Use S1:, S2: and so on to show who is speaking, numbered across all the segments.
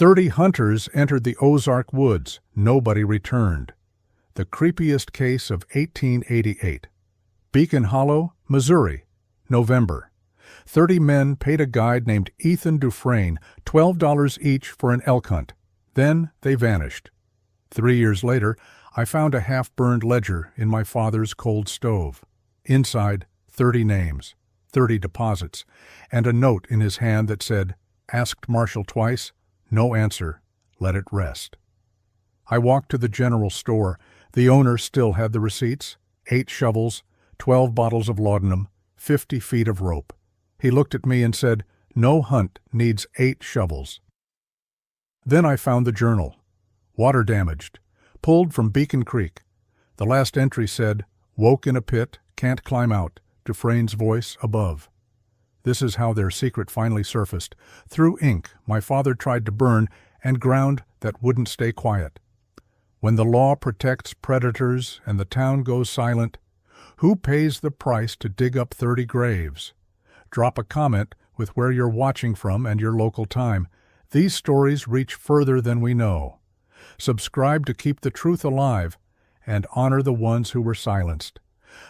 S1: 30 hunters entered the Ozark woods. Nobody returned. The creepiest case of 1888. Beacon Hollow, Missouri, November. 30 men paid a guide named Ethan Dufresne $12 each for an elk hunt. Then they vanished. 3 years later, I found a half-burned ledger in my father's cold stove. Inside, 30 names, 30 deposits, and a note in his hand that said, "Asked Marshall twice, no answer, let it rest." I walked to the general store. The owner still had the receipts, 8 shovels, 12 bottles of laudanum, 50 feet of rope. He looked at me and said, "No hunt needs 8 shovels." Then I found the journal. Water damaged. Pulled from Beacon Creek. The last entry said, "Woke in a pit, can't climb out." Dufresne's voice above. This is how their secret finally surfaced. Through ink my father tried to burn and ground that wouldn't stay quiet. When the law protects predators and the town goes silent, who pays the price to dig up 30 graves? Drop a comment with where you're watching from and your local time. These stories reach further than we know. Subscribe to keep the truth alive and honor the ones who were silenced.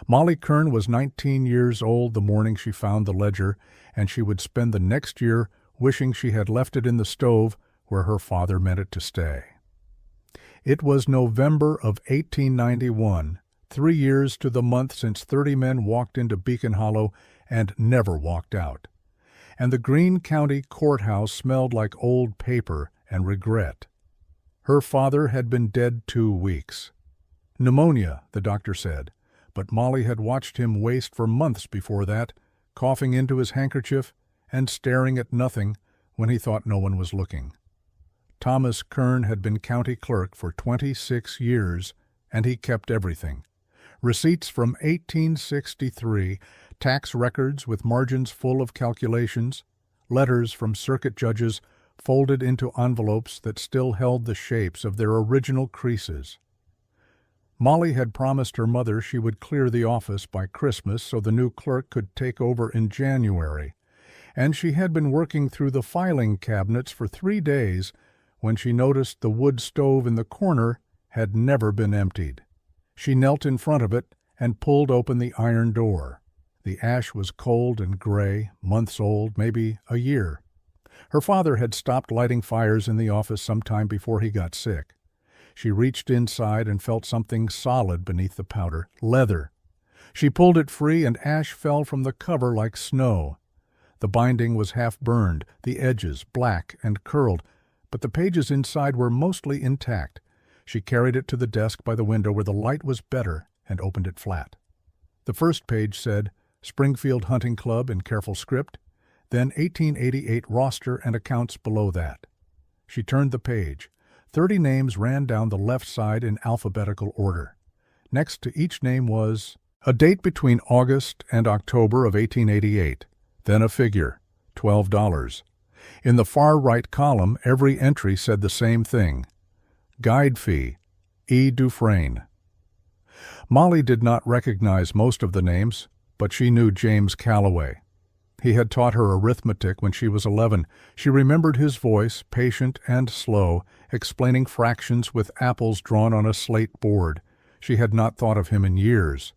S1: Molly Kern was 19 years old the morning she found the ledger, and she would spend the next year wishing she had left it in the stove where her father meant it to stay. It was November of 1891, 3 years to the month since 30 men walked into Beacon Hollow and never walked out. And the Greene County courthouse smelled like old paper and regret. Her father had been dead 2 weeks. Pneumonia, the doctor said, but Molly had watched him waste for months before that, coughing into his handkerchief and staring at nothing when he thought no one was looking. Thomas Kern had been county clerk for 26 years, and he kept everything. Receipts from 1863, tax records with margins full of calculations, letters from circuit judges folded into envelopes that still held the shapes of their original creases. Molly had promised her mother she would clear the office by Christmas so the new clerk could take over in January, and she had been working through the filing cabinets for 3 days when she noticed the wood stove in the corner had never been emptied. She knelt in front of it and pulled open the iron door. The ash was cold and gray, months old, maybe a year. Her father had stopped lighting fires in the office sometime before he got sick. She reached inside and felt something solid beneath the powder, leather. She pulled it free and ash fell from the cover like snow. The binding was half burned, the edges black and curled, but the pages inside were mostly intact. She carried it to the desk by the window where the light was better and opened it flat. The first page said, "Springfield Hunting Club" in careful script, then 1888 roster and accounts below that. She turned the page. 30 names ran down the left side in alphabetical order. Next to each name was a date between August and October of 1888, then a figure, $12. In the far right column, every entry said the same thing. Guide fee, E. Dufresne. Molly did not recognize most of the names, but she knew James Calloway. He had taught her arithmetic when she was 11. She remembered his voice, patient and slow, explaining fractions with apples drawn on a slate board. She had not thought of him in years.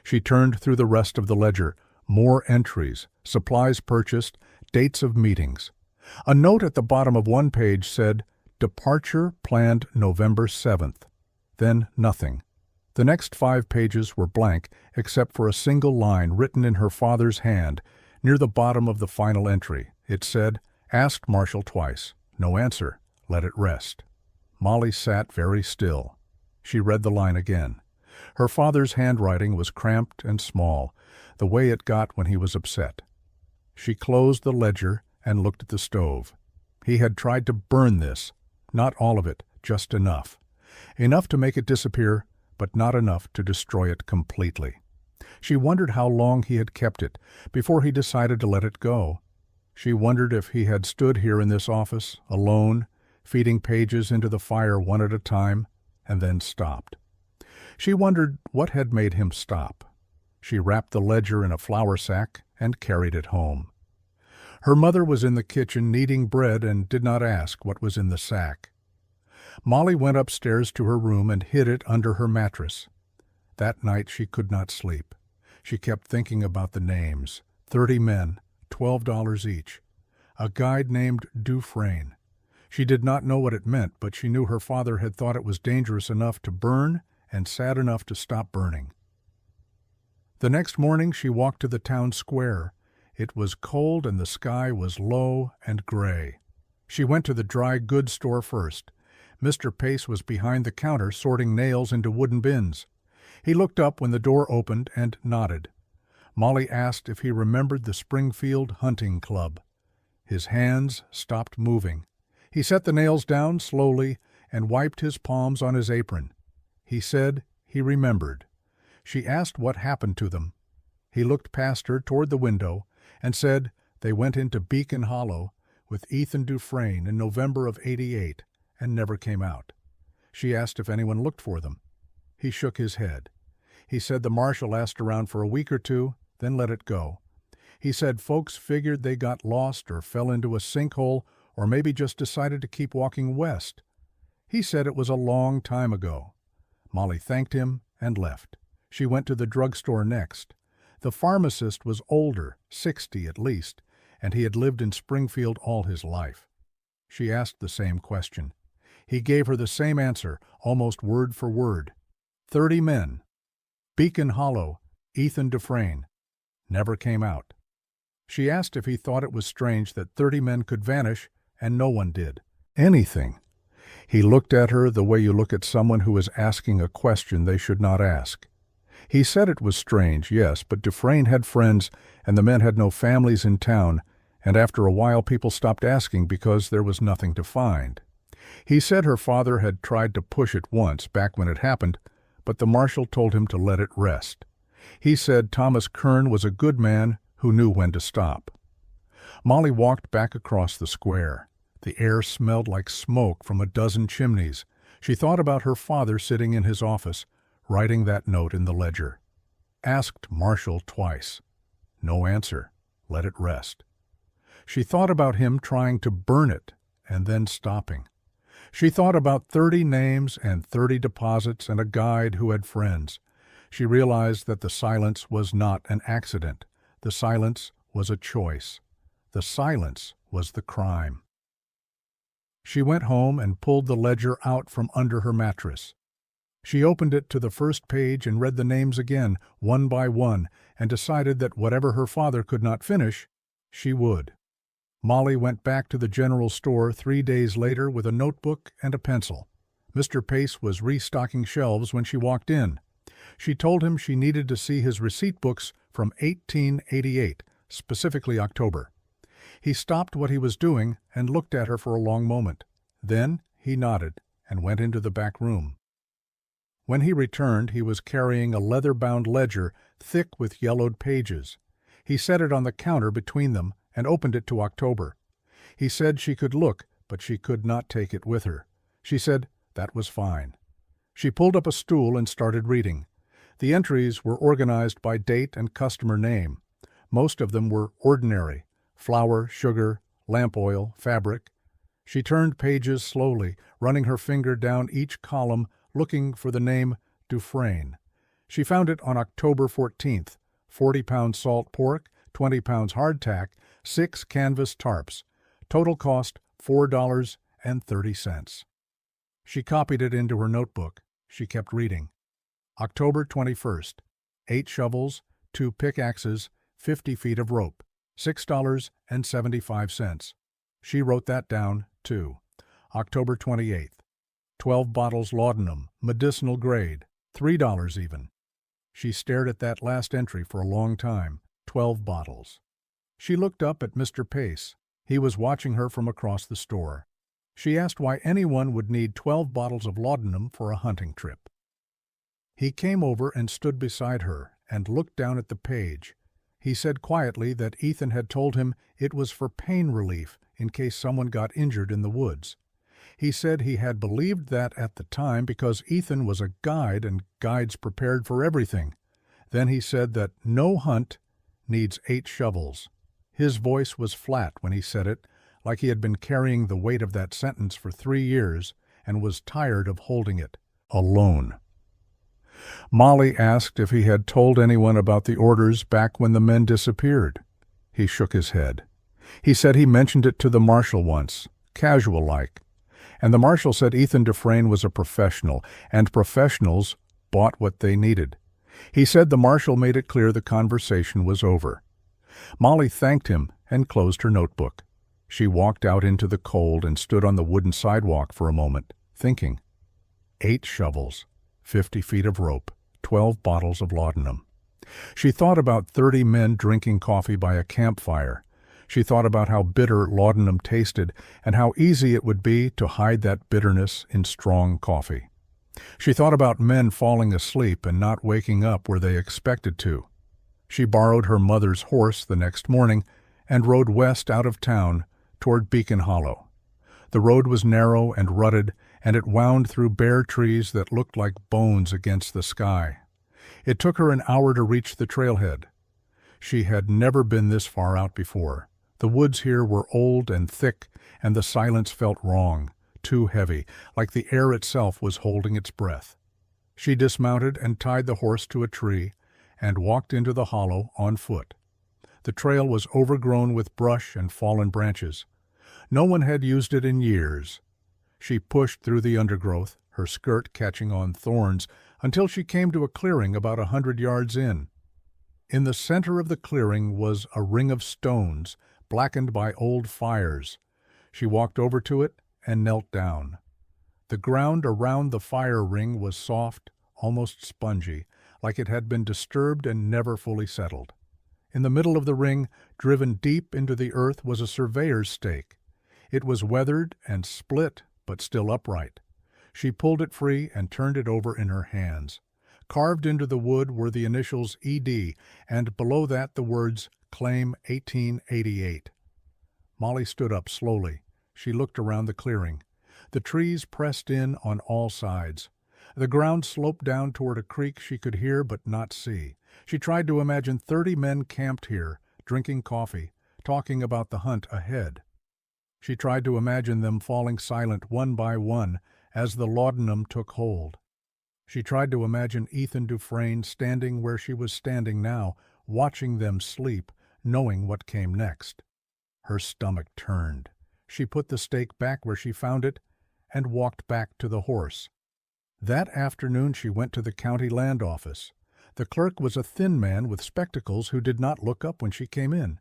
S1: She turned through the rest of the ledger. More entries, supplies purchased, dates of meetings. A note at the bottom of one page said, "Departure planned November 7th." Then nothing. The next 5 pages were blank except for a single line written in her father's hand. Near the bottom of the final entry, it said, "Asked Marshall twice. No answer. Let it rest." Molly sat very still. She read the line again. Her father's handwriting was cramped and small, the way it got when he was upset. She closed the ledger and looked at the stove. He had tried to burn this. Not all of it, just enough. Enough to make it disappear, but not enough to destroy it completely. She wondered how long he had kept it before he decided to let it go. She wondered if he had stood here in this office, alone, feeding pages into the fire one at a time, and then stopped. She wondered what had made him stop. She wrapped the ledger in a flour sack and carried it home. Her mother was in the kitchen kneading bread and did not ask what was in the sack. Molly went upstairs to her room and hid it under her mattress. That night she could not sleep. She kept thinking about the names. 30 men, $12 each. A guide named Dufresne. She did not know what it meant, but she knew her father had thought it was dangerous enough to burn and sad enough to stop burning. The next morning she walked to the town square. It was cold and the sky was low and gray. She went to the dry goods store first. Mr. Pace was behind the counter sorting nails into wooden bins. He looked up when the door opened and nodded. Molly asked if he remembered the Springfield Hunting Club. His hands stopped moving. He set the nails down slowly and wiped his palms on his apron. He said he remembered. She asked what happened to them. He looked past her toward the window and said they went into Beacon Hollow with Ethan Dufresne in November of '88 and never came out. She asked if anyone looked for them. He shook his head. He said the marshal asked around for a week or two, then let it go. He said folks figured they got lost or fell into a sinkhole or maybe just decided to keep walking west. He said it was a long time ago. Molly thanked him and left. She went to the drugstore next. The pharmacist was older, 60 at least, and he had lived in Springfield all his life. She asked the same question. He gave her the same answer, almost word for word. 30 men. Beacon Hollow, Ethan Dufresne. Never came out. She asked if he thought it was strange that 30 men could vanish and no one did. Anything. He looked at her the way you look at someone who is asking a question they should not ask. He said it was strange, yes, but Dufresne had friends and the men had no families in town, and after a while people stopped asking because there was nothing to find. He said her father had tried to push it once, back when it happened, but the marshal told him to let it rest. He said Thomas Kern was a good man who knew when to stop. Molly walked back across the square. The air smelled like smoke from a dozen chimneys. She thought about her father sitting in his office, writing that note in the ledger. Asked Marshall twice. No answer. Let it rest. She thought about him trying to burn it and then stopping. She thought about 30 names and 30 deposits and a guide who had friends. She realized that the silence was not an accident. The silence was a choice. The silence was the crime. She went home and pulled the ledger out from under her mattress. She opened it to the first page and read the names again, one by one, and decided that whatever her father could not finish, she would. Molly went back to the general store 3 days later with a notebook and a pencil. Mr. Pace was restocking shelves when she walked in. She told him she needed to see his receipt books from 1888, specifically October. He stopped what he was doing and looked at her for a long moment. Then he nodded and went into the back room. When he returned, he was carrying a leather-bound ledger thick with yellowed pages. He set it on the counter between them and opened it to October. He said she could look, but she could not take it with her. She said that was fine. She pulled up a stool and started reading. The entries were organized by date and customer name. Most of them were ordinary: flour, sugar, lamp oil, fabric. She turned pages slowly, running her finger down each column, looking for the name Dufresne. She found it on October 14th, 40 pounds salt pork, 20 pounds hardtack, 6 canvas tarps. Total cost $4.30. She copied it into her notebook. She kept reading. October 21st, 8 shovels, 2 pickaxes, 50 feet of rope, $6.75. She wrote that down, too. October 28th, 12 bottles laudanum, medicinal grade, $3 even. She stared at that last entry for a long time, 12 bottles. She looked up at Mr. Pace. He was watching her from across the store. She asked why anyone would need 12 bottles of laudanum for a hunting trip. He came over and stood beside her and looked down at the page. He said quietly that Ethan had told him it was for pain relief in case someone got injured in the woods. He said he had believed that at the time because Ethan was a guide and guides prepared for everything. Then he said that no hunt needs 8 shovels. His voice was flat when he said it, like he had been carrying the weight of that sentence for 3 years and was tired of holding it, alone. Molly asked if he had told anyone about the orders back when the men disappeared. He shook his head. He said he mentioned it to the marshal once, casual-like, and the marshal said Ethan Dufresne was a professional, and professionals bought what they needed. He said the marshal made it clear the conversation was over. Molly thanked him and closed her notebook. She walked out into the cold and stood on the wooden sidewalk for a moment, thinking. 8 shovels, 50 feet of rope, 12 bottles of laudanum. She thought about 30 men drinking coffee by a campfire. She thought about how bitter laudanum tasted and how easy it would be to hide that bitterness in strong coffee. She thought about men falling asleep and not waking up where they expected to. She borrowed her mother's horse the next morning and rode west out of town toward Beacon Hollow. The road was narrow and rutted, and it wound through bare trees that looked like bones against the sky. It took her an hour to reach the trailhead. She had never been this far out before. The woods here were old and thick, and the silence felt wrong, too heavy, like the air itself was holding its breath. She dismounted and tied the horse to a tree and walked into the hollow on foot. The trail was overgrown with brush and fallen branches. No one had used it in years. She pushed through the undergrowth, her skirt catching on thorns, until she came to a clearing about 100 yards in. In the center of the clearing was a ring of stones, blackened by old fires. She walked over to it and knelt down. The ground around the fire ring was soft, almost spongy, like it had been disturbed and never fully settled. In the middle of the ring, driven deep into the earth, was a surveyor's stake. It was weathered and split, but still upright. She pulled it free and turned it over in her hands. Carved into the wood were the initials ED, and below that the words Claim 1888. Molly stood up slowly. She looked around the clearing. The trees pressed in on all sides. The ground sloped down toward a creek she could hear but not see. She tried to imagine 30 men camped here, drinking coffee, talking about the hunt ahead. She tried to imagine them falling silent one by one as the laudanum took hold. She tried to imagine Ethan Dufresne standing where she was standing now, watching them sleep, knowing what came next. Her stomach turned. She put the stake back where she found it and walked back to the horse. That afternoon she went to the county land office. The clerk was a thin man with spectacles who did not look up when she came in.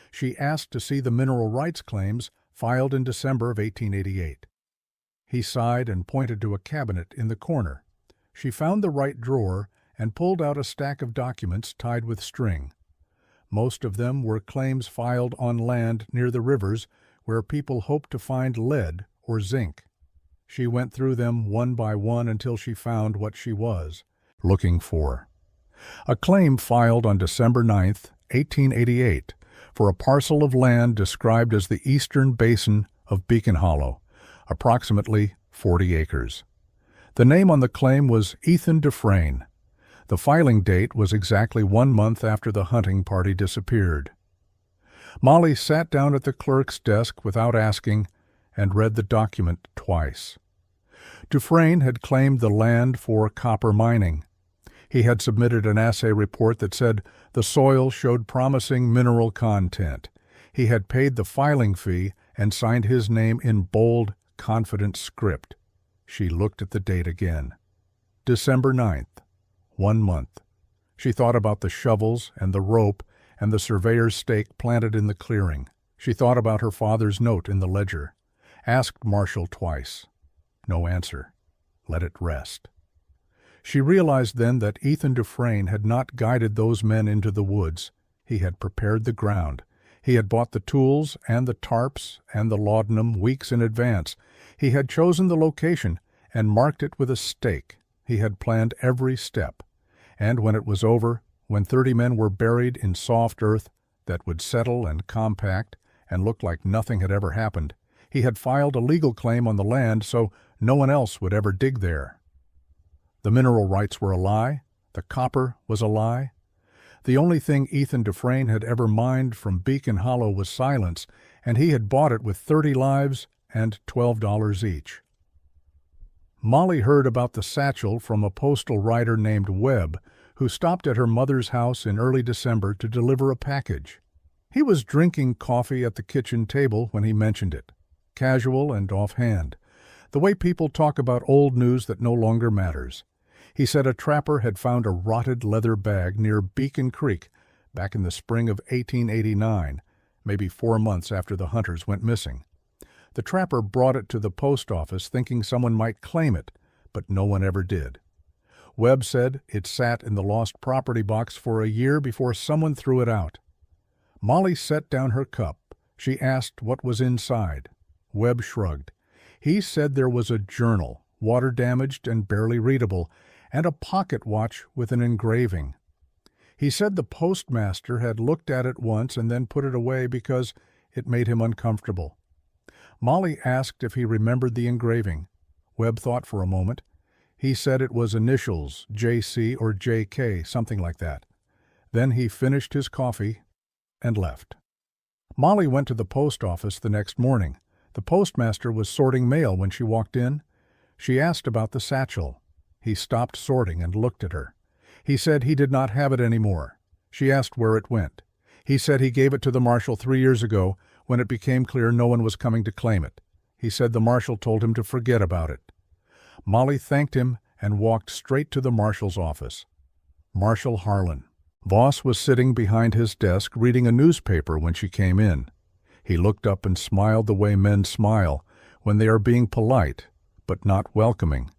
S1: She asked to see the mineral rights claims filed in December of 1888. He sighed and pointed to a cabinet in the corner. She found the right drawer and pulled out a stack of documents tied with string. Most of them were claims filed on land near the rivers where people hoped to find lead or zinc. She went through them one by one until she found what she was looking for. A claim filed on December 9, 1888, for a parcel of land described as the eastern basin of Beacon Hollow, approximately 40 acres. The name on the claim was Ethan Dufresne. The filing date was exactly 1 month after the hunting party disappeared. Molly sat down at the clerk's desk without asking and read the document twice. Dufresne had claimed the land for copper mining. He had submitted an assay report that said the soil showed promising mineral content. He had paid the filing fee and signed his name in bold, confident script. She looked at the date again. December 9th, 1 month. She thought about the shovels and the rope and the surveyor's stake planted in the clearing. She thought about her father's note in the ledger. Asked Marshall twice. No answer. Let it rest. She realized then that Ethan Dufresne had not guided those men into the woods. He had prepared the ground. He had bought the tools and the tarps and the laudanum weeks in advance. He had chosen the location and marked it with a stake. He had planned every step. And when it was over, when 30 men were buried in soft earth that would settle and compact and look like nothing had ever happened, he had filed a legal claim on the land so no one else would ever dig there. The mineral rights were a lie. The copper was a lie. The only thing Ethan Dufresne had ever mined from Beacon Hollow was silence, and he had bought it with 30 lives and $12 each. Molly heard about the satchel from a postal rider named Webb, who stopped at her mother's house in early December to deliver a package. He was drinking coffee at the kitchen table when he mentioned it, casual and offhand, the way people talk about old news that no longer matters. He said a trapper had found a rotted leather bag near Beacon Creek back in the spring of 1889, maybe 4 months after the hunters went missing. The trapper brought it to the post office thinking someone might claim it, but no one ever did. Webb said it sat in the lost property box for a year before someone threw it out. Molly set down her cup. She asked what was inside. Webb shrugged. He said there was a journal, water-damaged and barely readable, and a pocket watch with an engraving. He said the postmaster had looked at it once and then put it away because it made him uncomfortable. Molly asked if he remembered the engraving. Webb thought for a moment. He said it was initials, J.C. or J.K., something like that. Then he finished his coffee and left. Molly went to the post office the next morning. The postmaster was sorting mail when she walked in. She asked about the satchel. He stopped sorting and looked at her. He said he did not have it anymore. She asked where it went. He said he gave it to the marshal 3 years ago when it became clear no one was coming to claim it. He said the marshal told him to forget about it. Molly thanked him and walked straight to the marshal's office. Marshal Harlan. Voss was sitting behind his desk reading a newspaper when she came in. He looked up and smiled the way men smile when they are being polite, but not welcoming.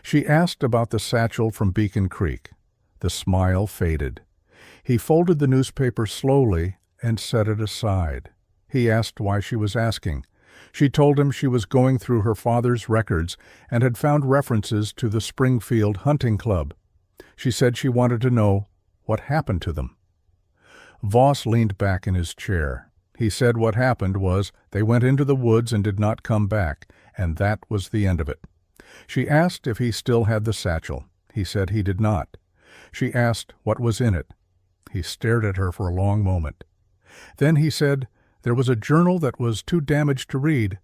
S1: She asked about the satchel from Beacon Creek. The smile faded. He folded the newspaper slowly and set it aside. He asked why she was asking. She told him she was going through her father's records and had found references to the Springfield Hunting Club. She said she wanted to know what happened to them. Voss leaned back in his chair. He said what happened was they went into the woods and did not come back, and that was the end of it. She asked if he still had the satchel. He said he did not. She asked what was in it. He stared at her for a long moment. Then he said there was a journal that was too damaged to read,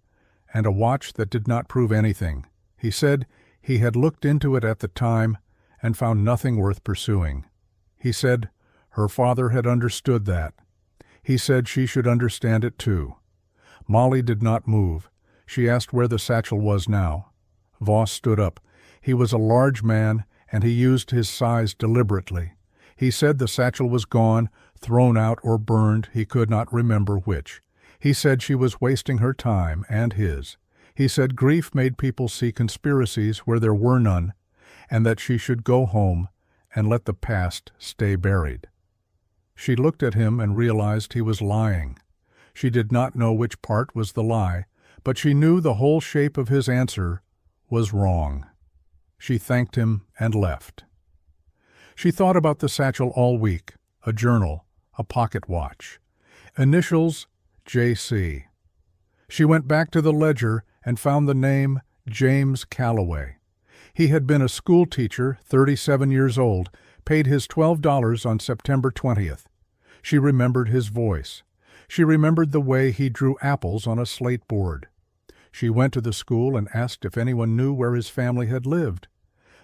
S1: and a watch that did not prove anything. He said he had looked into it at the time and found nothing worth pursuing. He said her father had understood that. He said she should understand it too. Molly did not move. She asked where the satchel was now. Voss stood up. He was a large man, and he used his size deliberately. He said the satchel was gone, thrown out or burned, he could not remember which. He said she was wasting her time and his. He said grief made people see conspiracies where there were none, and that she should go home and let the past stay buried. She looked at him and realized he was lying. She did not know which part was the lie, but she knew the whole shape of his answer was wrong. She thanked him and left. She thought about the satchel all week, a journal, a pocket watch. Initials J.C. She went back to the ledger and found the name James Calloway. He had been a school teacher, 37 years old, paid his $12 on September 20th. She remembered his voice. She remembered the way he drew apples on a slate board. She went to the school and asked if anyone knew where his family had lived.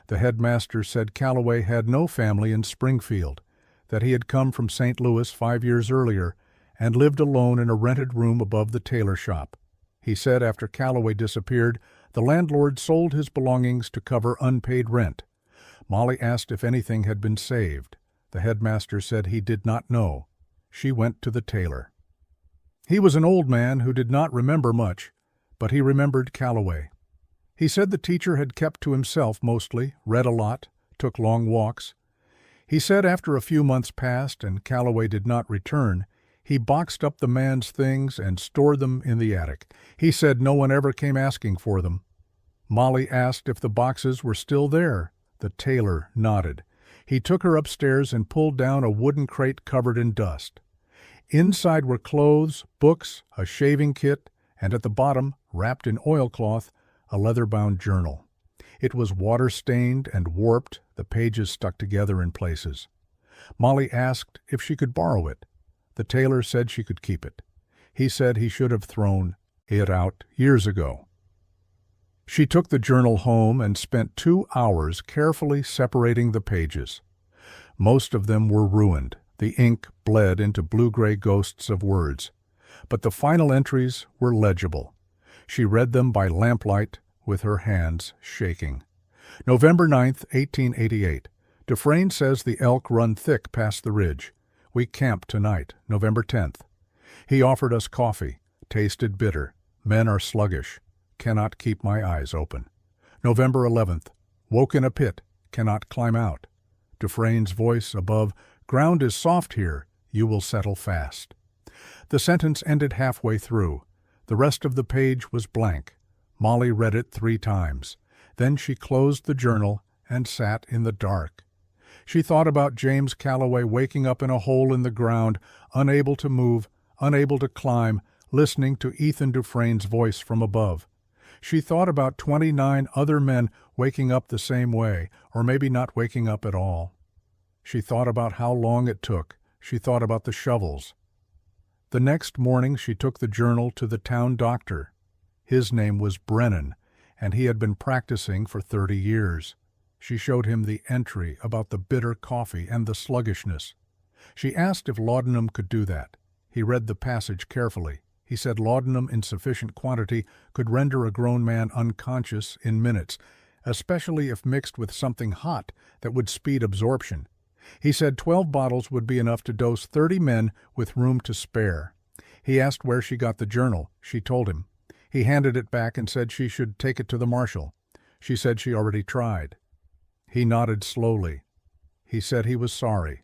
S1: The headmaster said Calloway had no family in Springfield, that he had come from St. Louis 5 years earlier and lived alone in a rented room above the tailor shop. He said after Calloway disappeared, the landlord sold his belongings to cover unpaid rent. Molly asked if anything had been saved. The headmaster said he did not know. She went to the tailor. He was an old man who did not remember much, but he remembered Calloway. He said the teacher had kept to himself mostly, read a lot, took long walks. He said after a few months passed and Calloway did not return, he boxed up the man's things and stored them in the attic. He said no one ever came asking for them. Molly asked if the boxes were still there. The tailor nodded. He took her upstairs and pulled down a wooden crate covered in dust. Inside were clothes, books, a shaving kit, and at the bottom, wrapped in oilcloth, a leather-bound journal. It was water-stained and warped, the pages stuck together in places. Molly asked if she could borrow it. The tailor said she could keep it. He said he should have thrown it out years ago. She took the journal home and spent 2 hours carefully separating the pages. Most of them were ruined. The ink bled into blue-gray ghosts of words. But the final entries were legible. She read them by lamplight with her hands shaking. November 9th, 1888. Dufresne says the elk run thick past the ridge. We camp tonight, November 10th. He offered us coffee. Tasted bitter. Men are sluggish. Cannot keep my eyes open. November 11th. Woke in a pit. Cannot climb out. Dufresne's voice above. Ground is soft here. You will settle fast. The sentence ended halfway through. The rest of the page was blank. Molly read it 3 times. Then she closed the journal and sat in the dark. She thought about James Calloway waking up in a hole in the ground, unable to move, unable to climb, listening to Ethan Dufresne's voice from above. She thought about 29 other men waking up the same way, or maybe not waking up at all. She thought about how long it took. She thought about the shovels. The next morning she took the journal to the town doctor. His name was Brennan, and he had been practicing for 30 years. She showed him the entry about the bitter coffee and the sluggishness. She asked if laudanum could do that. He read the passage carefully. He said laudanum in sufficient quantity could render a grown man unconscious in minutes, especially if mixed with something hot that would speed absorption. He said 12 bottles would be enough to dose 30 men with room to spare. He asked where she got the journal. She told him. He handed it back and said she should take it to the marshal. She said she already tried. He nodded slowly. He said he was sorry.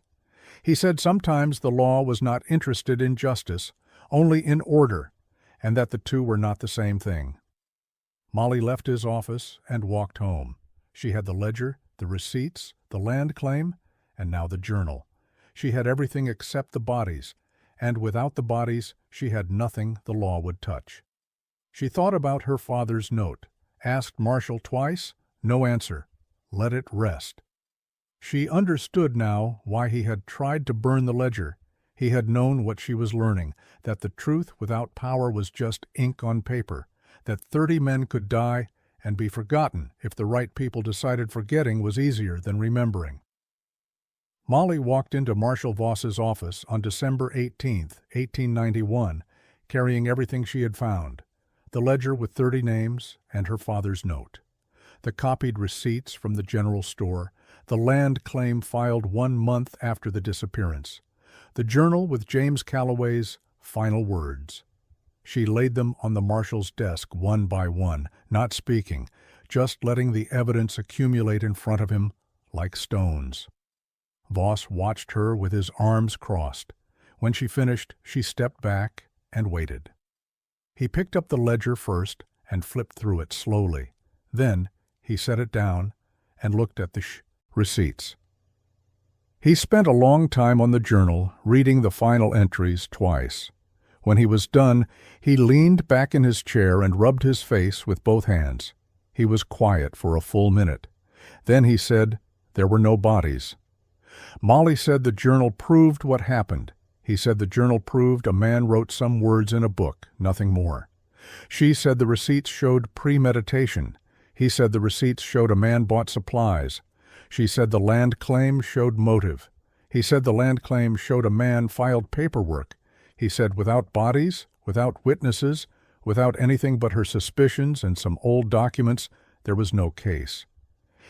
S1: He said sometimes the law was not interested in justice, only in order, and that the two were not the same thing. Molly left his office and walked home. She had the ledger, the receipts, the land claim, and now the journal. She had everything except the bodies, and without the bodies she had nothing the law would touch. She thought about her father's note, asked Marshall twice, no answer. Let it rest. She understood now why he had tried to burn the ledger. He had known what she was learning, that the truth without power was just ink on paper, that 30 men could die and be forgotten if the right people decided forgetting was easier than remembering. Molly walked into Marshal Voss's office on December 18, 1891, carrying everything she had found, the ledger with 30 names and her father's note, the copied receipts from the general store, the land claim filed 1 month after the disappearance, the journal with James Calloway's final words. She laid them on the marshal's desk one by one, not speaking, just letting the evidence accumulate in front of him like stones. Voss watched her with his arms crossed. When she finished, she stepped back and waited. He picked up the ledger first and flipped through it slowly. Then he set it down and looked at the receipts. He spent a long time on the journal, reading the final entries twice. When he was done, he leaned back in his chair and rubbed his face with both hands. He was quiet for a full minute. Then he said, "There were no bodies." Molly said the journal proved what happened. He said the journal proved a man wrote some words in a book, nothing more. She said the receipts showed premeditation. He said the receipts showed a man bought supplies. She said the land claim showed motive. He said the land claim showed a man filed paperwork. He said without bodies, without witnesses, without anything but her suspicions and some old documents, there was no case.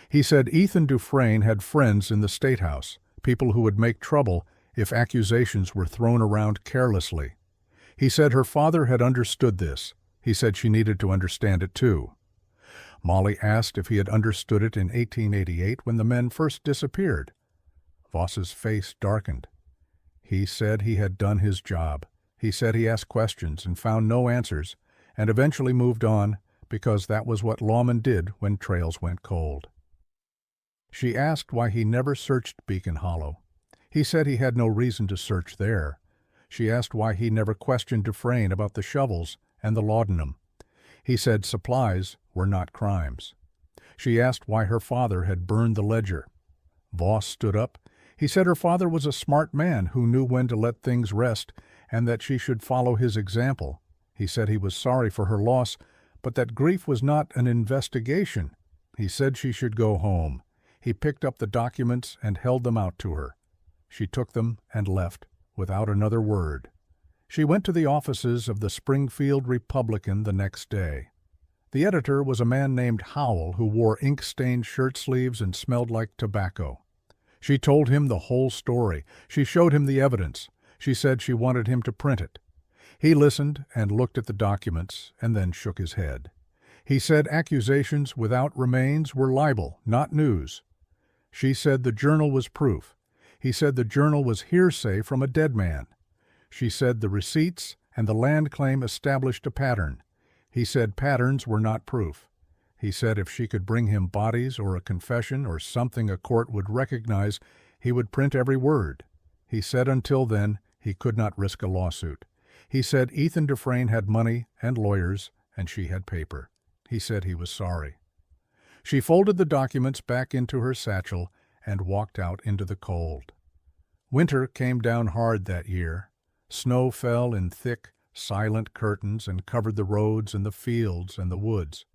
S1: He said Ethan Dufresne had friends in the State House, people who would make trouble if accusations were thrown around carelessly. He said her father had understood this. He said she needed to understand it too. Molly asked if he had understood it in 1888 when the men first disappeared. Voss's face darkened. He said he had done his job. He said he asked questions and found no answers, and eventually moved on because that was what lawmen did when trails went cold. She asked why he never searched Beacon Hollow. He said he had no reason to search there. She asked why he never questioned Dufresne about the shovels and the laudanum. He said supplies were not crimes. She asked why her father had burned the ledger. Voss stood up. He said her father was a smart man who knew when to let things rest and that she should follow his example. He said he was sorry for her loss, but that grief was not an investigation. He said she should go home. He picked up the documents and held them out to her. She took them and left, without another word. She went to the offices of the Springfield Republican the next day. The editor was a man named Howell who wore ink-stained shirt sleeves and smelled like tobacco. She told him the whole story. She showed him the evidence. She said she wanted him to print it. He listened and looked at the documents and then shook his head. He said accusations without remains were libel, not news. She said the journal was proof. He said the journal was hearsay from a dead man. She said the receipts and the land claim established a pattern. He said patterns were not proof. He said if she could bring him bodies or a confession or something a court would recognize, he would print every word. He said until then he could not risk a lawsuit. He said Ethan Dufresne had money and lawyers, and she had paper. He said he was sorry. She folded the documents back into her satchel and walked out into the cold. Winter came down hard that year. Snow fell in thick, silent curtains and covered the roads and the fields and the woods.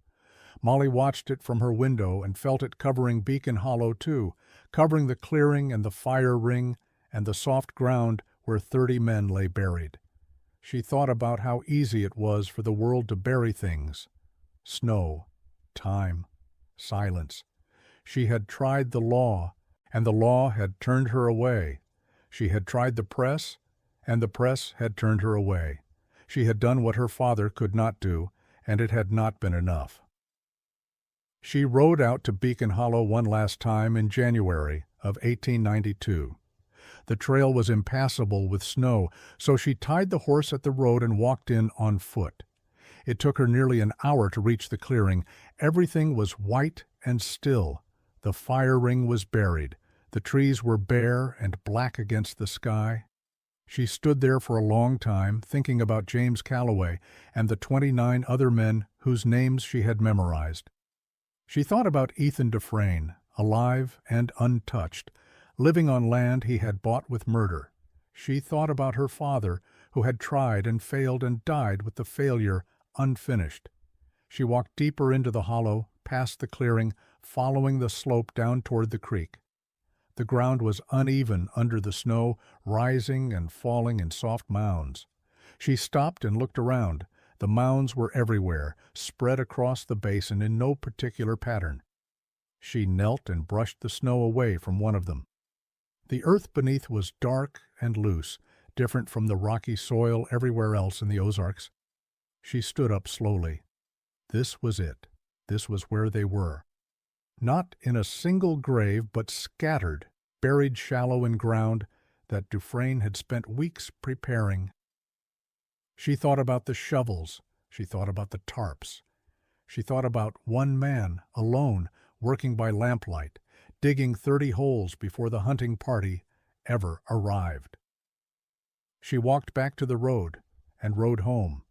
S1: Molly watched it from her window and felt it covering Beacon Hollow too, covering the clearing and the fire ring and the soft ground where 30 men lay buried. She thought about how easy it was for the world to bury things. Snow, time, silence. She had tried the law, and the law had turned her away. She had tried the press, and the press had turned her away. She had done what her father could not do, and it had not been enough. She rode out to Beacon Hollow one last time in January of 1892. The trail was impassable with snow, so she tied the horse at the road and walked in on foot. It took her nearly an hour to reach the clearing. Everything was white and still. The fire ring was buried. The trees were bare and black against the sky. She stood there for a long time, thinking about James Calloway and the 29 other men whose names she had memorized. She thought about Ethan Dufresne, alive and untouched, living on land he had bought with murder. She thought about her father, who had tried and failed and died with the failure unfinished. She walked deeper into the hollow, past the clearing, following the slope down toward the creek. The ground was uneven under the snow, rising and falling in soft mounds. She stopped and looked around. The mounds were everywhere, spread across the basin in no particular pattern. She knelt and brushed the snow away from one of them. The earth beneath was dark and loose, different from the rocky soil everywhere else in the Ozarks. She stood up slowly. This was it. This was where they were. Not in a single grave, but scattered, buried shallow in ground that Dufresne had spent weeks preparing. She thought about the shovels. She thought about the tarps. She thought about one man, alone, working by lamplight, digging 30 holes before the hunting party ever arrived. She walked back to the road and rode home.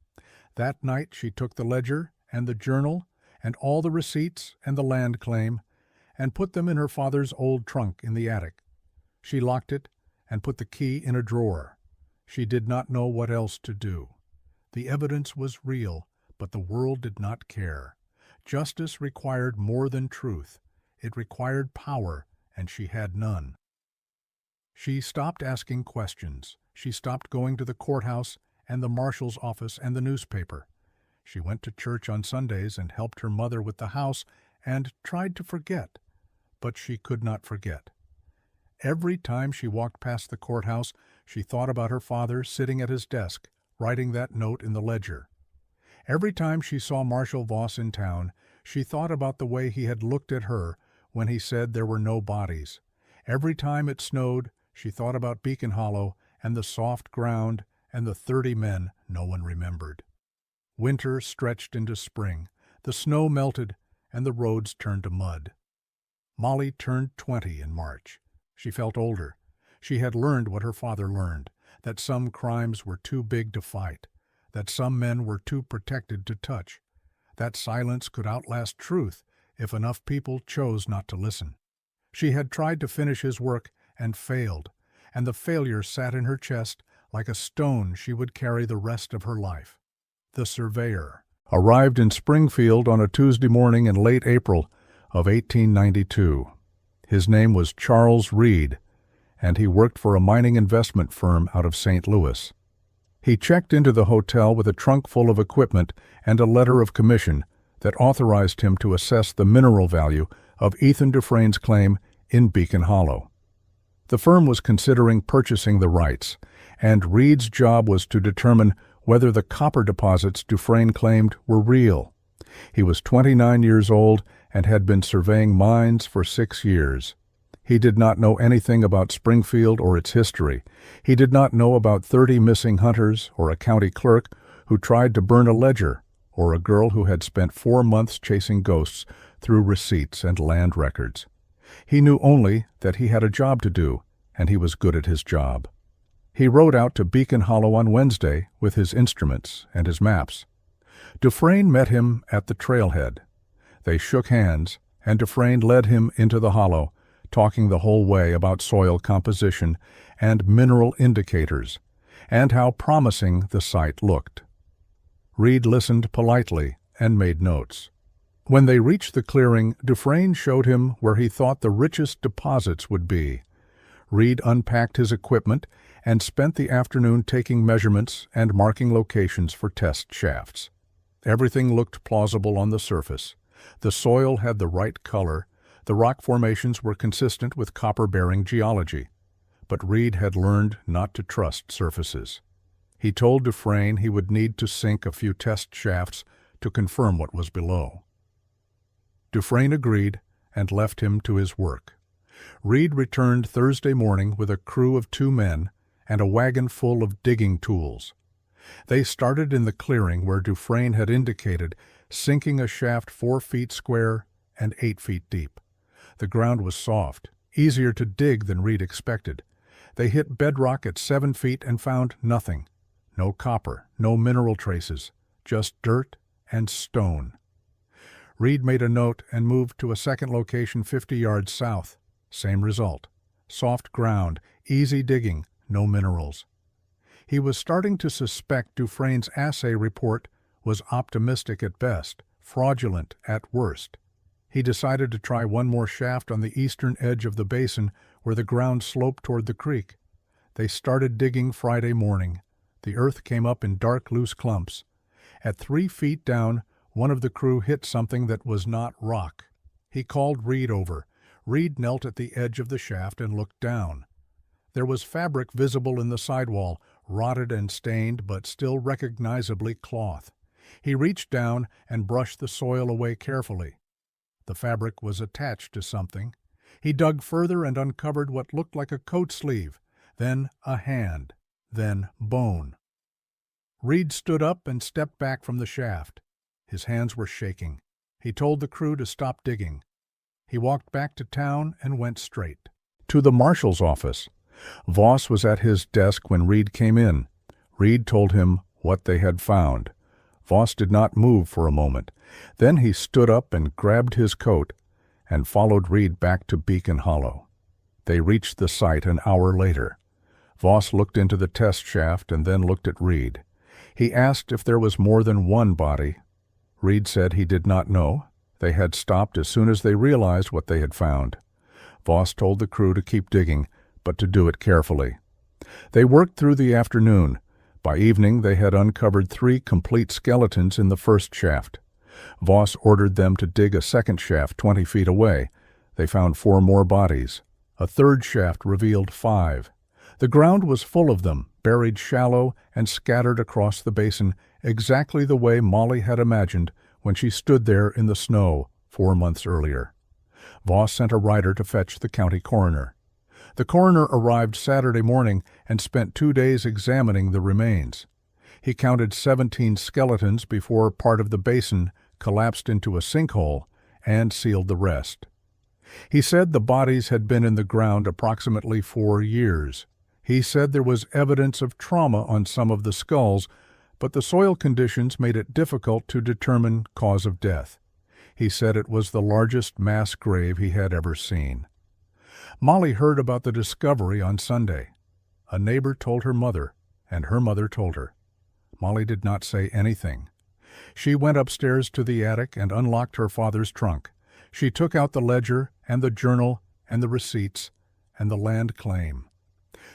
S1: That night she took the ledger and the journal and all the receipts and the land claim and put them in her father's old trunk in the attic. She locked it and put the key in a drawer. She did not know what else to do. The evidence was real, but the world did not care. Justice required more than truth. It required power, and she had none. She stopped asking questions. She stopped going to the courthouse and the marshal's office and the newspaper. She went to church on Sundays and helped her mother with the house and tried to forget, but she could not forget. Every time she walked past the courthouse, she thought about her father sitting at his desk, writing that note in the ledger. Every time she saw Marshal Voss in town, she thought about the way he had looked at her when he said there were no bodies. Every time it snowed, she thought about Beacon Hollow and the soft ground and the 30 men no one remembered. Winter stretched into spring. The snow melted, and the roads turned to mud. Molly turned 20 in March. She felt older. She had learned what her father learned, that some crimes were too big to fight, that some men were too protected to touch, that silence could outlast truth if enough people chose not to listen. She had tried to finish his work and failed, and the failure sat in her chest like a stone she would carry the rest of her life. The surveyor arrived in Springfield on a Tuesday morning in late April of 1892. His name was Charles Reed, and he worked for a mining investment firm out of St. Louis. He checked into the hotel with a trunk full of equipment and a letter of commission that authorized him to assess the mineral value of Ethan Dufresne's claim in Beacon Hollow. The firm was considering purchasing the rights, and Reed's job was to determine whether the copper deposits Dufresne claimed were real. He was 29 years old and had been surveying mines for 6 years. He did not know anything about Springfield or its history. He did not know about 30 missing hunters or a county clerk who tried to burn a ledger or a girl who had spent 4 months chasing ghosts through receipts and land records. He knew only that he had a job to do, and he was good at his job. He rode out to Beacon Hollow on Wednesday with his instruments and his maps. Dufresne met him at the trailhead. They shook hands, and Dufresne led him into the hollow, talking the whole way about soil composition and mineral indicators, and how promising the site looked. Reed listened politely and made notes. When they reached the clearing, Dufresne showed him where he thought the richest deposits would be. Reed unpacked his equipment and spent the afternoon taking measurements and marking locations for test shafts. Everything looked plausible on the surface. The soil had the right color. The rock formations were consistent with copper-bearing geology. But Reed had learned not to trust surfaces. He told Dufresne he would need to sink a few test shafts to confirm what was below. Dufresne agreed and left him to his work. Reed returned Thursday morning with a crew of 2 men and a wagon full of digging tools. They started in the clearing where Dufresne had indicated, sinking a shaft 4 feet square and 8 feet deep. The ground was soft, easier to dig than Reed expected. They hit bedrock at 7 feet and found nothing. No copper, no mineral traces, just dirt and stone. Reed made a note and moved to a second location 50 yards south. Same result. Soft ground, easy digging, no minerals. He was starting to suspect Dufresne's assay report was optimistic at best, fraudulent at worst. He decided to try one more shaft on the eastern edge of the basin where the ground sloped toward the creek. They started digging Friday morning. The earth came up in dark, loose clumps. At 3 feet down, one of the crew hit something that was not rock. He called Reed over. Reed knelt at the edge of the shaft and looked down. There was fabric visible in the sidewall, rotted and stained, but still recognizably cloth. He reached down and brushed the soil away carefully. The fabric was attached to something. He dug further and uncovered what looked like a coat sleeve, then a hand, then bone. Reed stood up and stepped back from the shaft. His hands were shaking. He told the crew to stop digging. He walked back to town and went straight to the marshal's office. Voss was at his desk when Reed came in. Reed told him what they had found. Voss did not move for a moment. Then he stood up and grabbed his coat and followed Reed back to Beacon Hollow. They reached the site an hour later. Voss looked into the test shaft and then looked at Reed. He asked if there was more than one body. Reed said he did not know. They had stopped as soon as they realized what they had found. Voss told the crew to keep digging, but to do it carefully. They worked through the afternoon. By evening they had uncovered 3 complete skeletons in the first shaft. Voss ordered them to dig a second shaft 20 feet away. They found 4 more bodies. A third shaft revealed 5. The ground was full of them, buried shallow and scattered across the basin exactly the way Molly had imagined when she stood there in the snow 4 months earlier. Voss sent a rider to fetch the county coroner. The coroner arrived Saturday morning and spent 2 days examining the remains. He counted 17 skeletons before part of the basin collapsed into a sinkhole and sealed the rest. He said the bodies had been in the ground approximately 4 years. He said there was evidence of trauma on some of the skulls, but the soil conditions made it difficult to determine cause of death. He said it was the largest mass grave he had ever seen. Molly heard about the discovery on Sunday. A neighbor told her mother, and her mother told her. Molly did not say anything. She went upstairs to the attic and unlocked her father's trunk. She took out the ledger and the journal and the receipts and the land claim.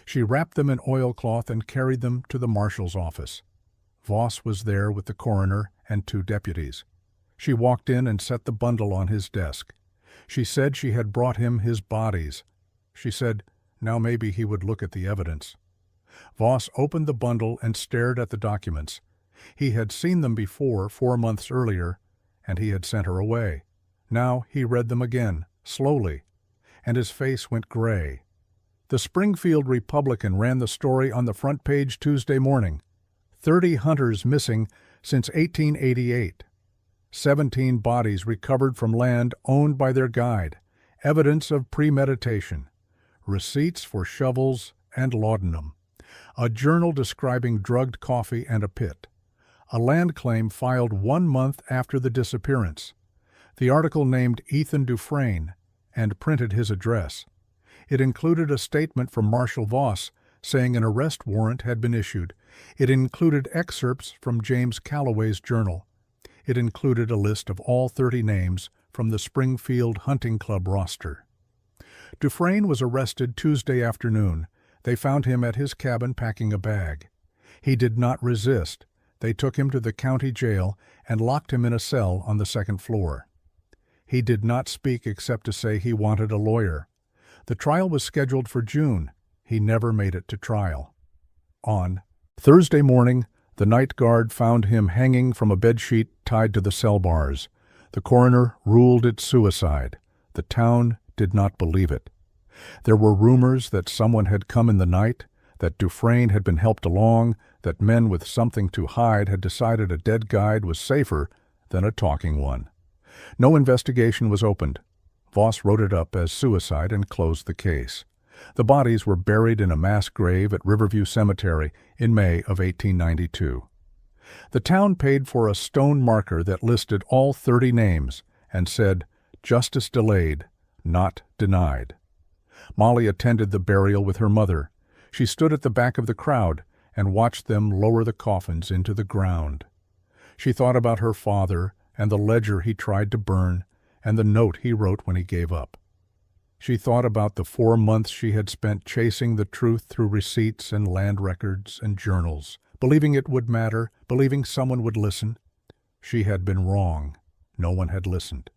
S1: She wrapped them in oilcloth and carried them to the marshal's office. Voss was there with the coroner and 2 deputies. She walked in and set the bundle on his desk. She said she had brought him his bodies. She said now maybe he would look at the evidence. Voss opened the bundle and stared at the documents. He had seen them before 4 months earlier, and he had sent her away. Now he read them again, slowly, and his face went gray. The Springfield Republican ran the story on the front page Tuesday morning. 30 hunters missing since 1888. 17 bodies recovered from land owned by their guide. Evidence of premeditation. Receipts for shovels and laudanum. A journal describing drugged coffee and a pit. A land claim filed 1 month after the disappearance. The article named Ethan Dufresne and printed his address. It included a statement from Marshal Voss saying an arrest warrant had been issued. It included excerpts from James Calloway's journal. It included a list of all 30 names from the Springfield Hunting Club roster. Dufresne was arrested Tuesday afternoon. They found him at his cabin packing a bag. He did not resist. They took him to the county jail and locked him in a cell on the 2nd floor. He did not speak except to say he wanted a lawyer. The trial was scheduled for June. He never made it to trial. On Thursday morning, the night guard found him hanging from a bedsheet tied to the cell bars. The coroner ruled it suicide. The town did not believe it. There were rumors that someone had come in the night, that Dufresne had been helped along, that men with something to hide had decided a dead guide was safer than a talking one. No investigation was opened. Voss wrote it up as suicide and closed the case. The bodies were buried in a mass grave at Riverview Cemetery in May of 1892. The town paid for a stone marker that listed all 30 names and said, "Justice delayed, not denied." Molly attended the burial with her mother. She stood at the back of the crowd and watched them lower the coffins into the ground. She thought about her father and the ledger he tried to burn and the note he wrote when he gave up. She thought about the 4 months she had spent chasing the truth through receipts and land records and journals, believing it would matter, believing someone would listen. She had been wrong. No one had listened.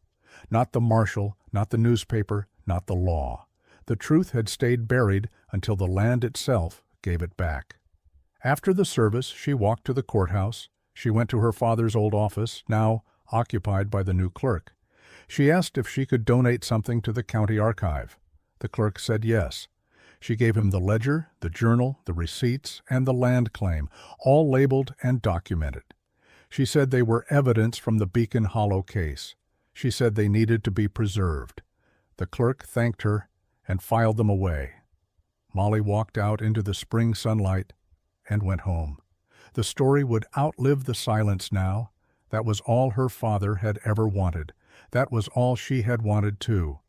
S1: Not the marshal, not the newspaper, not the law. The truth had stayed buried until the land itself gave it back. After the service, she walked to the courthouse. She went to her father's old office, now occupied by the new clerk. She asked if she could donate something to the county archive. The clerk said yes. She gave him the ledger, the journal, the receipts, and the land claim, all labeled and documented. She said they were evidence from the Beacon Hollow case. She said they needed to be preserved. The clerk thanked her and filed them away. Molly walked out into the spring sunlight and went home. The story would outlive the silence now. That was all her father had ever wanted. That was all she had wanted too.